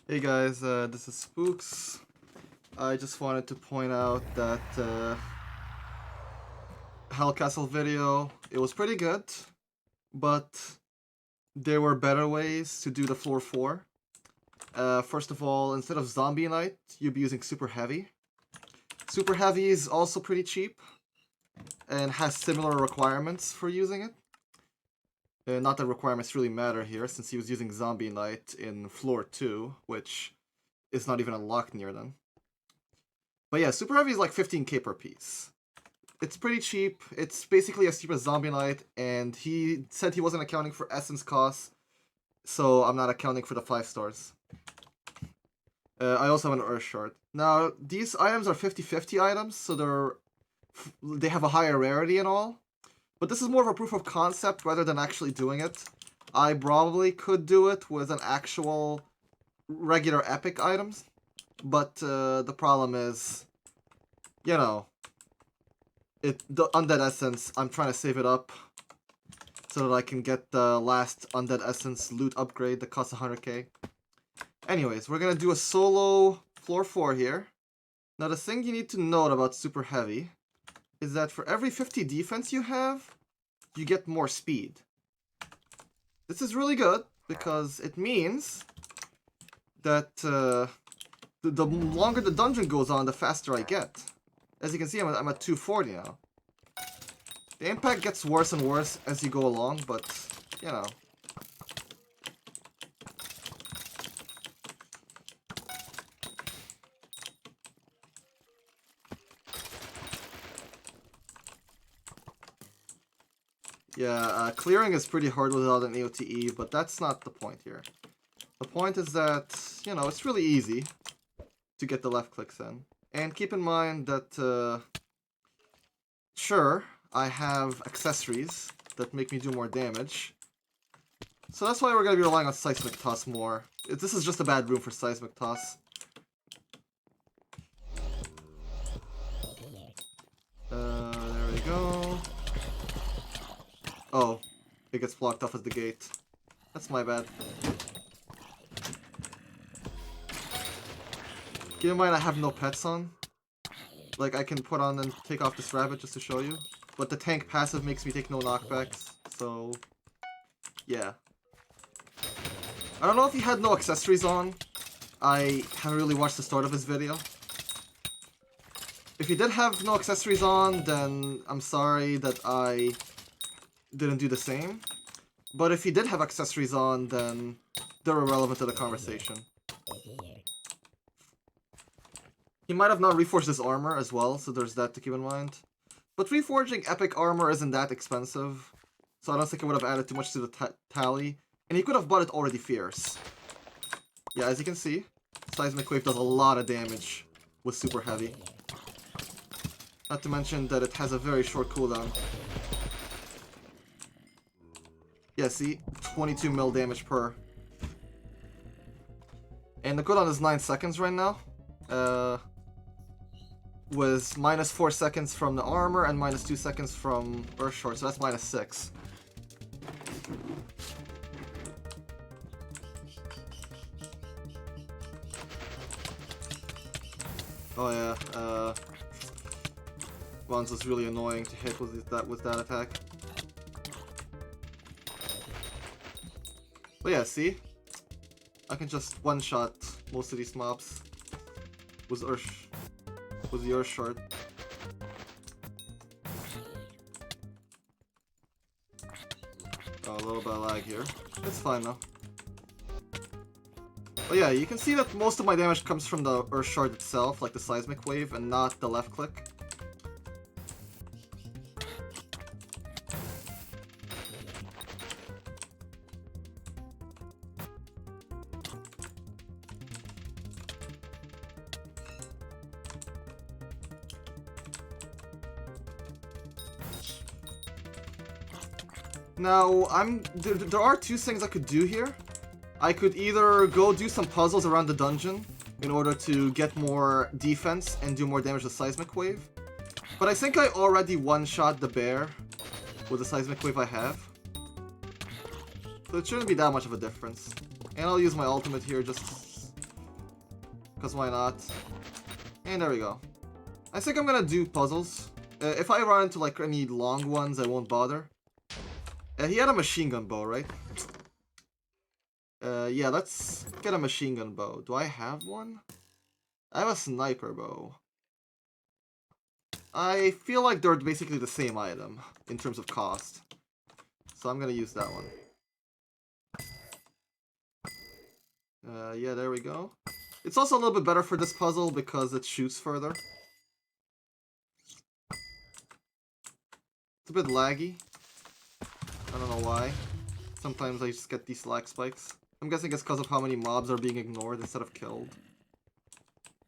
Hey guys, this is Spooks. I just wanted to point out that Hellcastle video, it was pretty good, but there were better ways to do the floor 4. First of all, instead of Zombie Knight, you'd be using Super Heavy. Super Heavy is also pretty cheap and has similar requirements for using it. Not that requirements really matter here, since he was using Zombie Knight in floor 2, which is not even unlocked near then. But yeah, Super Heavy is like 15k per piece. It's pretty cheap. It's basically as cheap as Zombie Knight, and he said he wasn't accounting for essence costs, so I'm not accounting for the 5 stars. I also have an Earth Shard. Now, these items are 50-50 items, so they have a higher rarity and all. But this is more of a proof of concept rather than actually doing it. I probably could do it with an actual regular epic items, but the problem is, you know, the Undead Essence, I'm trying to save it up so that I can get the last Undead Essence loot upgrade that costs 100k. Anyways, we're going to do a solo floor 4 here. Now the thing you need to note about Super Heavy is that for every 50 defense you have, you get more speed. This is really good because it means that the longer the dungeon goes on, the faster I get. As you can see, I'm at 240 now. The impact gets worse and worse as you go along, but, you know. Yeah, clearing is pretty hard without an AOTE, but that's not the point here. The point is that, you know, it's really easy to get the left clicks in. And keep in mind that, sure, I have accessories that make me do more damage. So that's why we're going to be relying on Seismic Toss more. This is just a bad room for Seismic Toss. There we go. Oh, it gets blocked off at the gate. That's my bad. Keep in mind I have no pets on. Like, I can put on and take off this rabbit just to show you. But the tank passive makes me take no knockbacks, so... yeah. I don't know if he had no accessories on. I haven't really watched the start of his video. If he did have no accessories on, then I'm sorry that I didn't do the same. But if he did have accessories on, then they're irrelevant to the conversation. He might have not reforged his armor as well, so there's that to keep in mind. But reforging epic armor isn't that expensive, so I don't think it would have added too much to the tally. And he could have bought it already fierce. Yeah, as you can see, Seismic Wave does a lot of damage with Super Heavy. Not to mention that it has a very short cooldown. Yeah, see? 22 mil damage per. And the cooldown is 9 seconds right now. With minus 4 seconds from the armor and minus 2 seconds from Earth Shard, so that's minus 6. Oh yeah, Mons was really annoying to hit with that attack. But yeah, see? I can just one-shot most of these mobs with the Earth Shard. Oh, a little bit of lag here. It's fine though. But yeah, you can see that most of my damage comes from the Earth Shard itself, like the Seismic Wave, and not the left click. Now, there are two things I could do here. I could either go do some puzzles around the dungeon in order to get more defense and do more damage with Seismic Wave. But I think I already one-shot the bear with the Seismic Wave I have. So it shouldn't be that much of a difference. And I'll use my ultimate here just because why not? And there we go. I think I'm gonna do puzzles. If I run into like any long ones, I won't bother. He had a machine gun bow, right? Yeah, let's get a machine gun bow. Do I have one? I have a sniper bow. I feel like they're basically the same item in terms of cost. So I'm gonna use that one. Yeah, there we go. It's also a little bit better for this puzzle because it shoots further. It's a bit laggy. I don't know why. Sometimes I just get these lag spikes. I'm guessing it's because of how many mobs are being ignored instead of killed.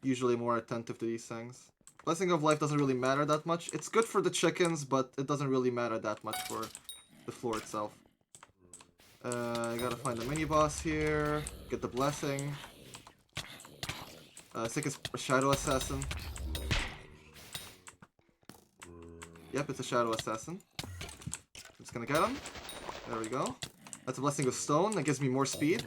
Usually more attentive to these things. Blessing of Life doesn't really matter that much. It's good for the chickens, but it doesn't really matter that much for the floor itself. I gotta find the mini-boss here. Get the blessing. I think it's a Shadow Assassin. Yep, it's a Shadow Assassin. I'm just gonna get him. There we go. That's a Blessing of Stone. That gives me more speed.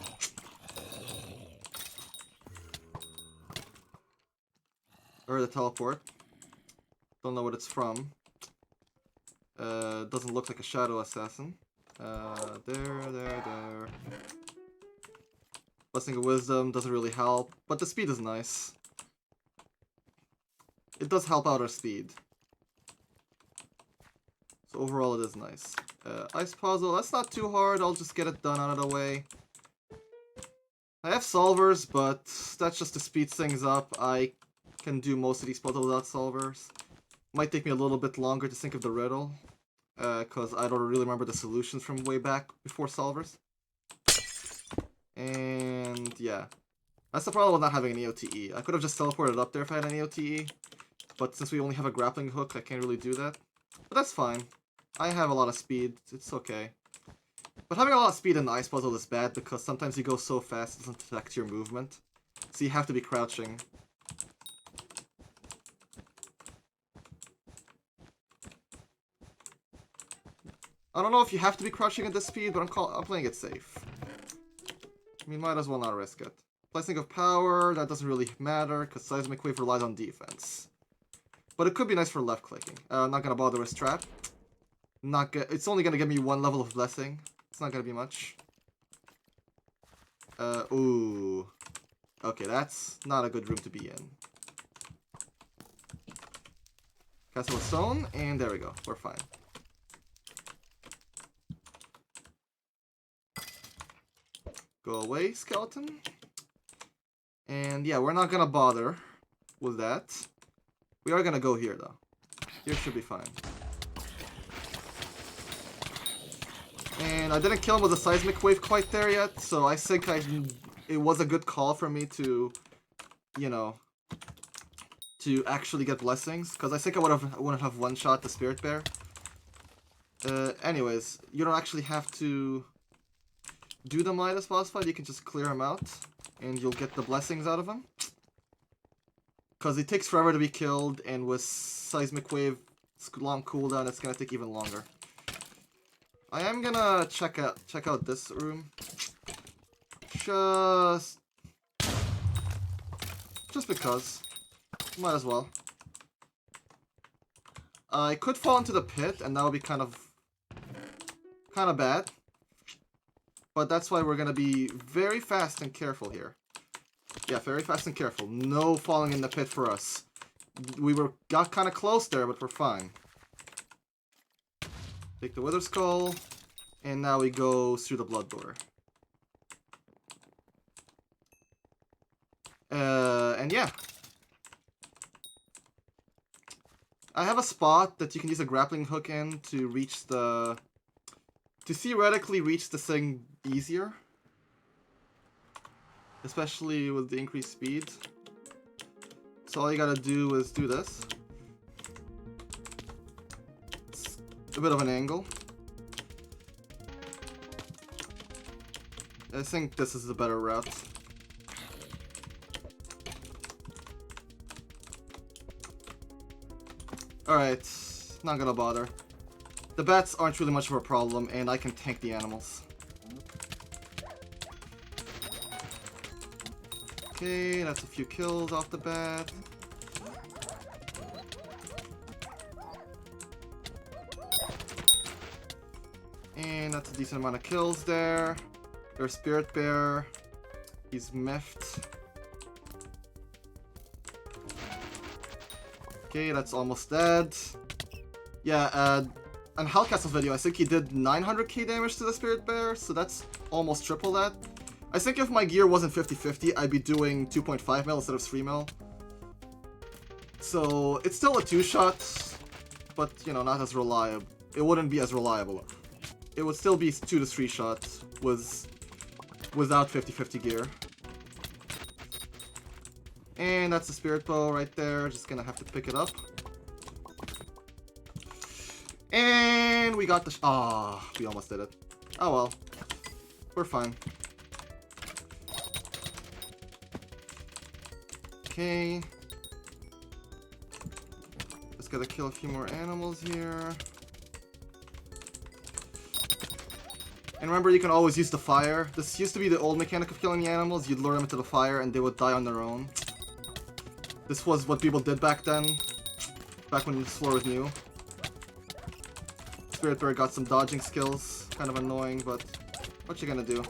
Or the teleport. Don't know what it's from. Doesn't look like a Shadow Assassin. There. Blessing of Wisdom doesn't really help, but the speed is nice. It does help out our speed. So overall it is nice. Ice Puzzle, that's not too hard, I'll just get it done out of the way. I have solvers, but that's just to speed things up. I can do most of these puzzles without solvers. Might take me a little bit longer to think of the riddle, because I don't really remember the solutions from way back before solvers. And yeah, that's the problem with not having an EOTE. I could have just teleported up there if I had an EOTE, but since we only have a grappling hook, I can't really do that. But that's fine. I have a lot of speed, it's okay. But having a lot of speed in the ice puzzle is bad because sometimes you go so fast it doesn't detect your movement. So you have to be crouching. I don't know if you have to be crouching at this speed, but I'm playing it safe. I mean, might as well not risk it. Blessing of Power, that doesn't really matter because Seismic Wave relies on defense. But it could be nice for left clicking. I'm not gonna bother with Trap. It's only gonna give me one level of Blessing. It's not gonna be much. Ooh. Okay, that's not a good room to be in. Castle of Stone, and there we go. We're fine. Go away, skeleton. And yeah, we're not gonna bother with that. We are gonna go here, though. Here should be fine. And I didn't kill him with a Seismic Wave quite there yet, so I think it was a good call for me to, you know, to actually get blessings, because I think I wouldn't have one-shot the Spirit Bear. Anyways, you don't actually have to do the Midas boss fight, you can just clear him out, and you'll get the blessings out of him. Because it takes forever to be killed, and with Seismic Wave, long cooldown, it's gonna take even longer. I am gonna check out this room. Just because. Might as well. I could fall into the pit, and that would be kind of bad. But that's why we're gonna be very fast and careful here. Yeah, very fast and careful. No falling in the pit for us. We got kind of close there, but we're fine. Take the Wither Skull, and now we go through the Blood Door. And yeah. I have a spot that you can use a grappling hook in to reach to theoretically reach the thing easier. Especially with the increased speed. So all you gotta do is do this. It's a bit of an angle. I think this is the better route. Alright, not gonna bother. The bats aren't really much of a problem, and I can tank the animals. Okay, that's a few kills off the bat. And that's a decent amount of kills there. There's Spirit Bear. He's miffed. Okay, that's almost dead. Yeah, on Hellcastle's video, I think he did 900k damage to the Spirit Bear, so that's almost triple that. I think if my gear wasn't 50-50, I'd be doing 2.5 mil instead of 3 mil. So, it's still a 2-shot, but, you know, not as reliable. It wouldn't be as reliable. It would still be 2 to 3 shots without 50-50 gear. And that's the Spirit Bow right there. Just gonna have to pick it up. And we got the... we almost did it. Oh well. We're fine. Okay. Just gotta kill a few more animals here. And remember, you can always use the fire. This used to be the old mechanic of killing the animals. You'd lure them into the fire and they would die on their own. This was what people did back then. Back when this floor was new. Spirit Bear got some dodging skills. Kind of annoying, but what you gonna do?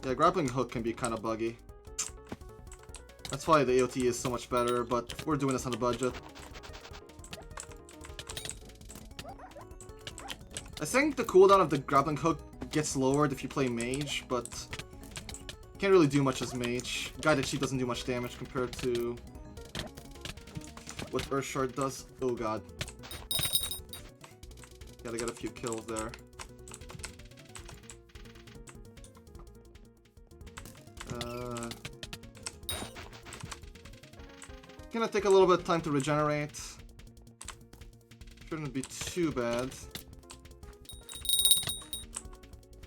Yeah, grappling hook can be kind of buggy. That's why the AOT is so much better, but we're doing this on a budget. I think the cooldown of the grappling hook gets lowered if you play mage, but can't really do much as mage. Guided Sheep doesn't do much damage compared to what Earthshard does. Oh god. Gotta get a few kills there. Gonna take a little bit of time to regenerate. Shouldn't be too bad.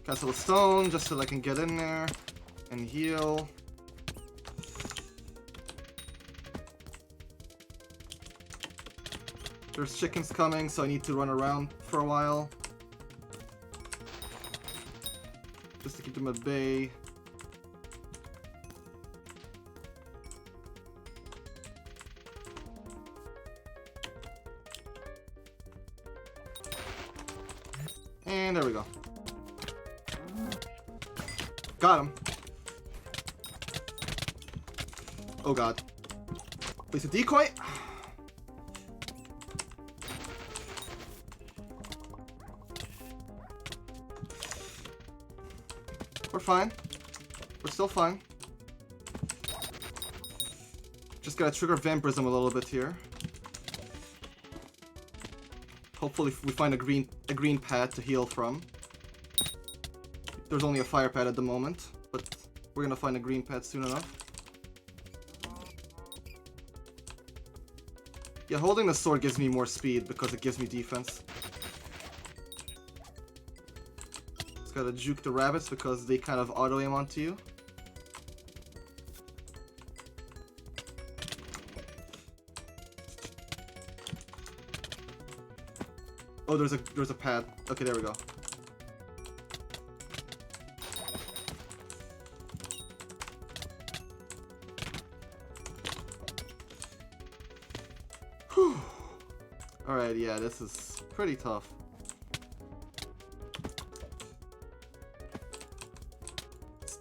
Castle of Stone, just so that I can get in there and heal. There's chickens coming, so I need to run around for a while. Just to keep them at bay. And there we go. Got him. Oh god. Place a decoy. We're fine. We're still fine. Just gotta trigger Vampirism a little bit here. Hopefully we find a green pad to heal from. There's only a fire pad at the moment, but we're gonna find a green pad soon enough. Yeah, holding the sword gives me more speed because it gives me defense. Just gotta juke the rabbits because they kind of auto-aim onto you. Oh, there's a pad. Okay, there we go. Whew. Alright, yeah, this is pretty tough.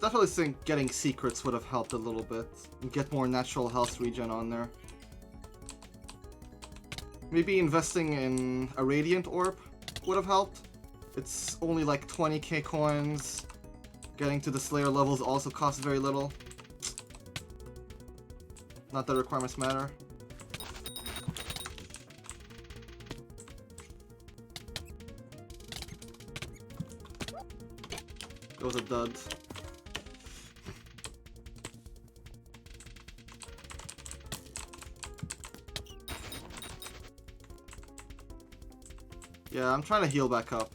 Definitely think getting secrets would have helped a little bit. And get more natural health regen on there. Maybe investing in a Radiant Orb would have helped. It's only like 20k coins. Getting to the Slayer levels also costs very little. Not that requirements matter. That was a dud. Yeah, I'm trying to heal back up.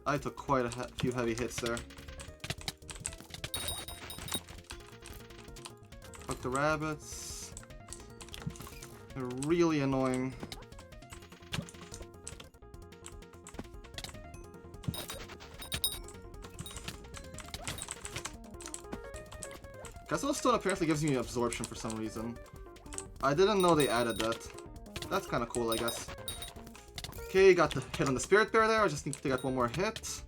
I took quite a few heavy hits there. Fuck the rabbits. They're really annoying. Castle Stone apparently gives me absorption for some reason. I didn't know they added that. That's kind of cool, I guess. Okay, got the hit on the Spirit Bear there. I just need to get one more hit.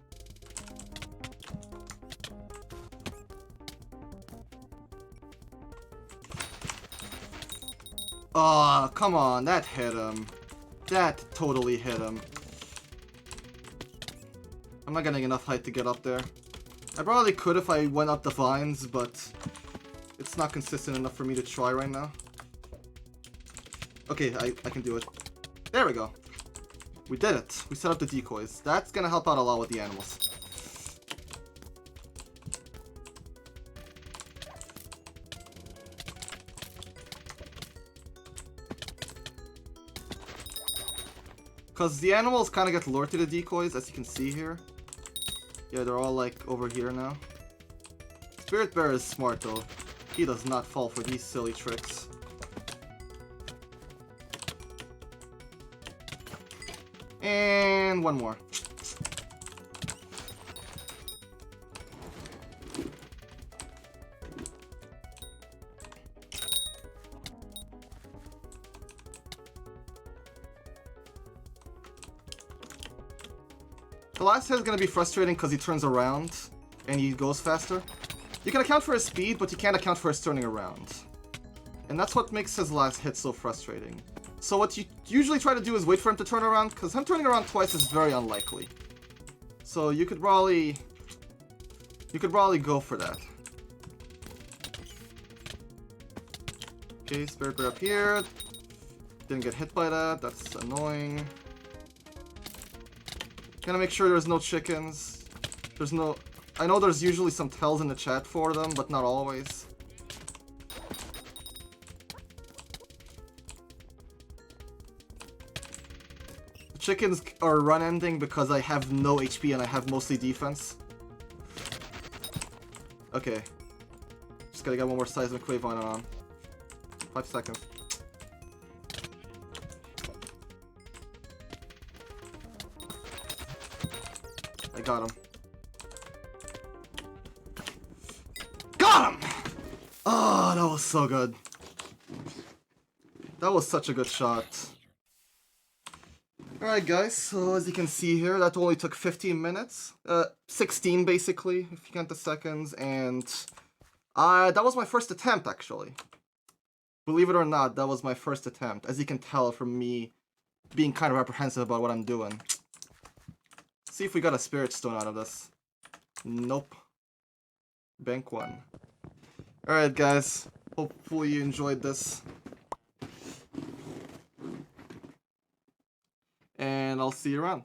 Oh, come on. That hit him. That totally hit him. I'm not getting enough height to get up there. I probably could if I went up the vines, but it's not consistent enough for me to try right now. Okay, I can do it. There we go. We did it. We set up the decoys. That's gonna help out a lot with the animals. Because the animals kind of get lured to the decoys, as you can see here. Yeah, they're all like over here now. Spirit Bear is smart though. He does not fall for these silly tricks. And one more. The last hit is going to be frustrating because he turns around and he goes faster. You can account for his speed, but you can't account for his turning around. And that's what makes his last hit so frustrating. So what you usually try to do is wait for him to turn around, because him turning around twice is very unlikely. So you could probably go for that. Okay, Spirit Bear up here. Didn't get hit by that, that's annoying. Gotta make sure there's no chickens. I know there's usually some tells in the chat for them, but not always. The chickens are run ending because I have no HP and I have mostly defense. Okay. Just gotta get one more seismic wave on. 5 seconds. I got him. Got him! Oh, that was so good. That was such a good shot. Alright guys, so as you can see here, that only took 15 minutes. 16 basically, if you count the seconds, and that was my first attempt actually. Believe it or not, that was my first attempt, as you can tell from me being kind of apprehensive about what I'm doing. See if we got a Spirit Stone out of this. Nope. Bank 1. Alright guys, hopefully you enjoyed this. And I'll see you around.